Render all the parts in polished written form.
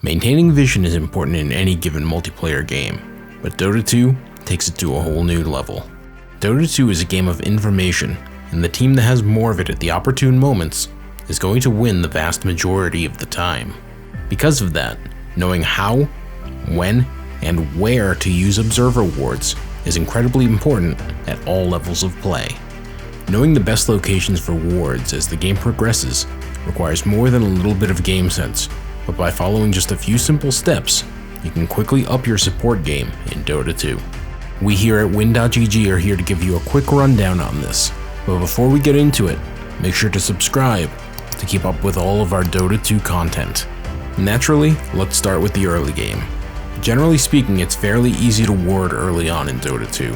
Maintaining vision is important in any given multiplayer game, but Dota 2 takes it to a whole new level. Dota 2 is a game of information, and the team that has more of it at the opportune moments is going to win the vast majority of the time. Because of that, knowing how, when, and where to use observer wards is incredibly important at all levels of play. Knowing the best locations for wards as the game progresses requires more than a little bit of game sense, but by following just a few simple steps, you can quickly up your support game in Dota 2. We here at Win.gg are here to give you a quick rundown on this, but before we get into it, make sure to subscribe to keep up with all of our Dota 2 content. Naturally, let's start with the early game. Generally speaking, it's fairly easy to ward early on in Dota 2.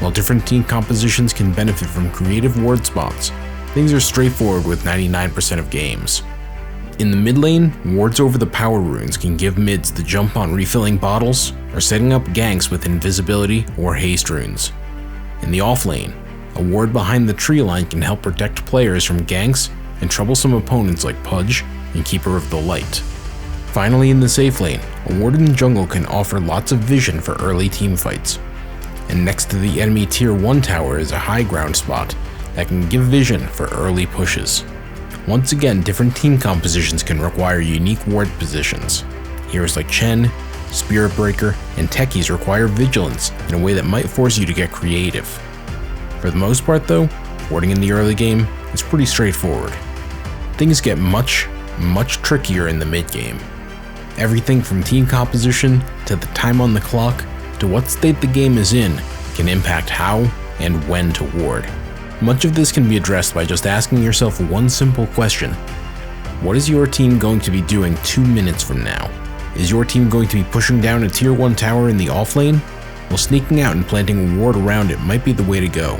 While different team compositions can benefit from creative ward spots, things are straightforward with 99% of games. In the mid lane, wards over the power runes can give mids the jump on refilling bottles or setting up ganks with invisibility or haste runes. In the off lane, a ward behind the tree line can help protect players from ganks and troublesome opponents like Pudge and Keeper of the Light. Finally, in the safe lane, a ward in the jungle can offer lots of vision for early team fights. And next to the enemy tier 1 tower is a high ground spot that can give vision for early pushes. Once again, different team compositions can require unique ward positions. Heroes like Chen, Spirit Breaker, and Techies require vigilance in a way that might force you to get creative. For the most part though, warding in the early game is pretty straightforward. Things get much trickier in the mid game. Everything from team composition to the time on the clock to what state the game is in can impact how and when to ward. Much of this can be addressed by just asking yourself one simple question. What is your team going to be doing 2 minutes from now? Is your team going to be pushing down a tier 1 tower in the offlane? Well, sneaking out and planting a ward around it might be the way to go.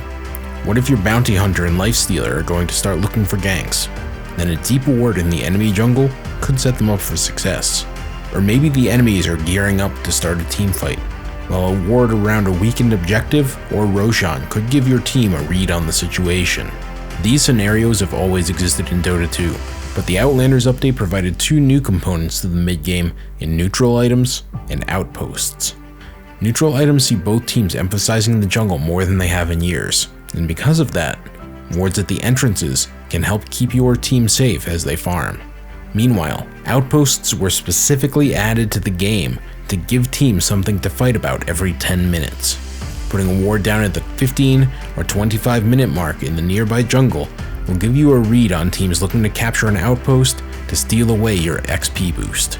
What if your bounty hunter and lifestealer are going to start looking for ganks? Then a deep ward in the enemy jungle could set them up for success. Or maybe the enemies are gearing up to start a team fight, while a ward around a weakened objective or Roshan could give your team a read on the situation. These scenarios have always existed in Dota 2, but the Outlanders update provided 2 new components to the mid-game in neutral items and outposts. Neutral items see both teams emphasizing the jungle more than they have in years, and because of that, wards at the entrances can help keep your team safe as they farm. Meanwhile, outposts were specifically added to the game to give teams something to fight about every 10 minutes. Putting a ward down at the 15 or 25 minute mark in the nearby jungle will give you a read on teams looking to capture an outpost to steal away your XP boost.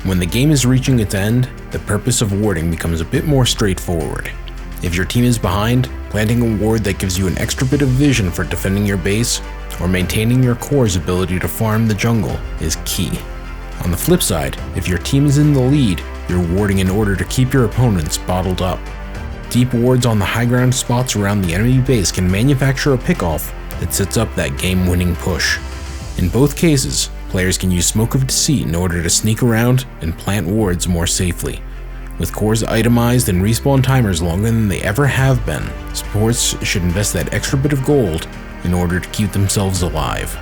When the game is reaching its end, the purpose of warding becomes a bit more straightforward. If your team is behind, planting a ward that gives you an extra bit of vision for defending your base or maintaining your core's ability to farm the jungle is key. On the flip side, if your team is in the lead, you're warding in order to keep your opponents bottled up. Deep wards on the high ground spots around the enemy base can manufacture a pickoff that sets up that game-winning push. In both cases, players can use Smoke of Deceit in order to sneak around and plant wards more safely. With cores itemized and respawn timers longer than they ever have been, supports should invest that extra bit of gold in order to keep themselves alive.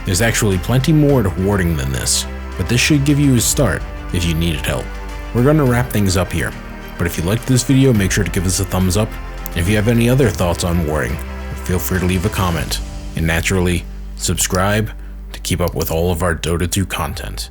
There's actually plenty more to warding than this, but this should give you a start if you needed help. We're going to wrap things up here, but if you liked this video, make sure to give us a thumbs up, and if you have any other thoughts on warding, feel free to leave a comment, and naturally, subscribe to keep up with all of our Dota 2 content.